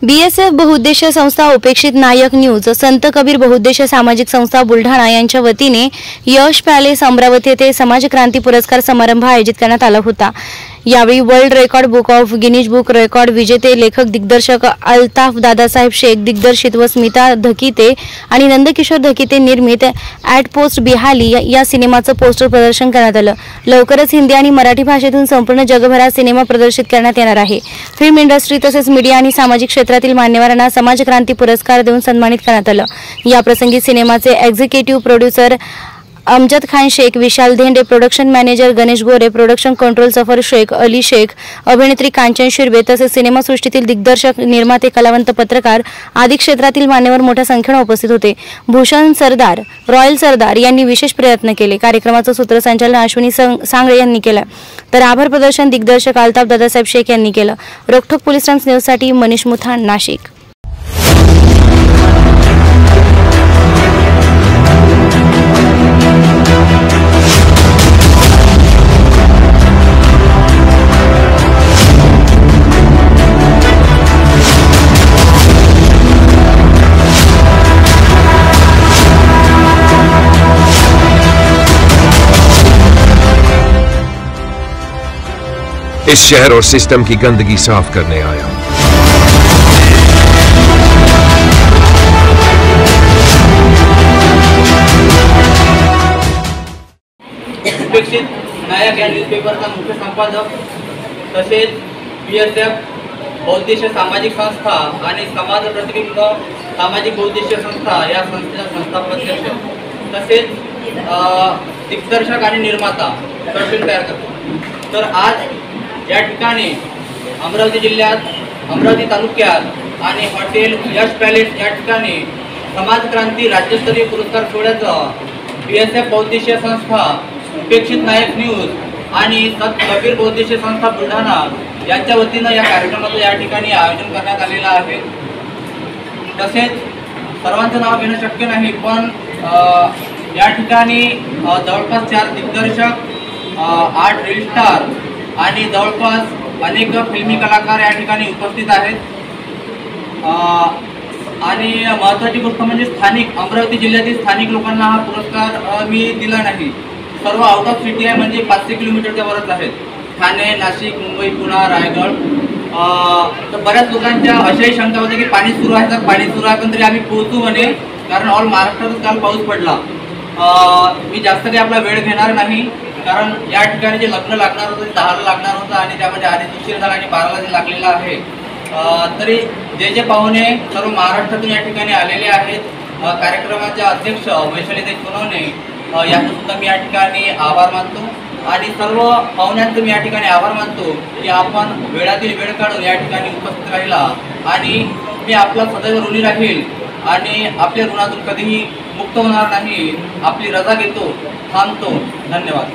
BSF बहुउद्देशीय संस्था उपेक्षित नायक न्यूज संत कबीर बहुउद्देशीय सामाजिक संस्था बुलढाणा यांच्या वतीने यश पॅलेस अमरावती येथे समाज क्रांती पुरस्कार समारंभ आयोजित करण्यात आला होता। यावेळी world record book of Guinness book record विजेते लेखक दिग्दर्शक अल्ताफ दादासाहेब शेख दिग्दर्शित व स्मिता धकीते आणि नंदकिशोर धकीते निर्मित ॲट पोस्ट बिहाली या सिनेमाचं पोस्टर प्रदर्शन करण्यात आलं। लवकरच हिंदी आणि मराठी भाषेतून संपूर्ण जगभरात सिनेमा प्रदर्शित करण्यात येणार आहे। फिल्म इंडस्ट्री तसेच मीडिया आणि सामाजिक क्षेत्रातील मान्यवरांना समाज क्रांती पुरस्कार देऊन सन्मानित करण्यात आलं। या प्रसंगी सिनेमाचे एक्झिक्युटिव्ह प्रोड्युसर अमजद खान शेख, विशाल धेंडे, प्रोडक्शन मॅनेजर गणेश गोरे, प्रोडक्शन कंट्रोल सफर शेख, अली शेख, अभिनेत्री कांचन शिर्वे तसेच सिनेमासृष्टीतील दिग्दर्शक, निर्माते, कलावंत, पत्रकार आदी क्षेत्रातील मान्यवर मोठ्या संख्येने उपस्थित होते। भूषण सरदार, रॉयल सरदार यांनी विशेष प्रयत्न केले। कार्यक्रमाचं सूत्रसंचालन अश्विनी सांगळे यांनी केलं, तर आभार प्रदर्शन दिग्दर्शक अल्ताफ दादासाहेब शेख यांनी केलं। रोकठोक पोलीस टाइम्स न्यूजसाठी मनीष मुथा, नाशिक। इस शहर और सिस्टम की गंदगी साफ करने आया हूं। उपेक्षित नायक या न्यूजपेपरचा मुख्य संपादक तसेच BSF बहुउद्देशीय सामाजिक संस्था आणि समाज प्रतिबिंब सामाजिक बहुउद्देशीय संस्था या संस्थेचा संस्थापक अध्यक्ष तसेच दिग्दर्शक आणि निर्माता शॉर्ट तयार करतो। तर आज या ठिकाणी अमरावती जिल्ह्यात अमरावती तालुक्यात आणि हॉटेल यश पॅलेस या ठिकाणी समाज क्रांती राज्यस्तरीय पुरस्कार सोहळ्याचं BSF बहुउद्देशीय संस्था उपेक्षित नायक न्यूज आणि संत कबीर बहुउद्देशीय संस्था बुलढाणा यांच्या वतीनं या कार्यक्रमाचं या ठिकाणी आयोजन करण्यात आलेलं आहे। तसेच सर्वांचं नाव घेणं शक्य नाही, पण या ठिकाणी जवळपास 4 दिग्दर्शक, 8 रील स्टार आणि जवळपास अनेक फिल्मी कलाकार या ठिकाणी उपस्थित आहेत। आणि महत्त्वाची गोष्ट म्हणजे स्थानिक अमरावती जिल्ह्यातील स्थानिक लोकांना हा पुरस्कार मी दिला नाही। सर्व आउट ऑफ सिटी आहे, म्हणजे 500 किलोमीटरच्या वरच आहेत। ठाणे, नाशिक, मुंबई, पुणे, रायगड। तर बऱ्याच लोकांच्या अशाही शंका होत्या की पाणी सुरू आहे, तर पाणी सुरू आहे पण तरी आम्ही पोहोचू म्हणे, कारण ऑल महाराष्ट्रातच काल पाऊस पडला। मी जास्त काही आपला वेळ घेणार नाही, कारण या ठिकाणी जे लग्न लागणार होतं ते 10ला लागणार होतं आणि त्यामध्ये आधीच उशीर झाला आणि 12ला जे लागलेलं आहे। तरी जे पाहुणे सर्व महाराष्ट्रातून या ठिकाणी आलेले आहेत, कार्यक्रमाचे अध्यक्ष वैशालीताई सोनवणे यांचा सुद्धा मी या ठिकाणी आभार मानतो आणि सर्व पाहुण्यांचं मी या ठिकाणी आभार मानतो की आपण वेळातील वेळ काढून या ठिकाणी उपस्थित राहिला आणि मी आपला सदैव ऋणी राहील आणि आपल्या ऋणातून कधीही मुक्त होणार नाही। आपली रजा घेतो, थांबतो। धन्यवाद।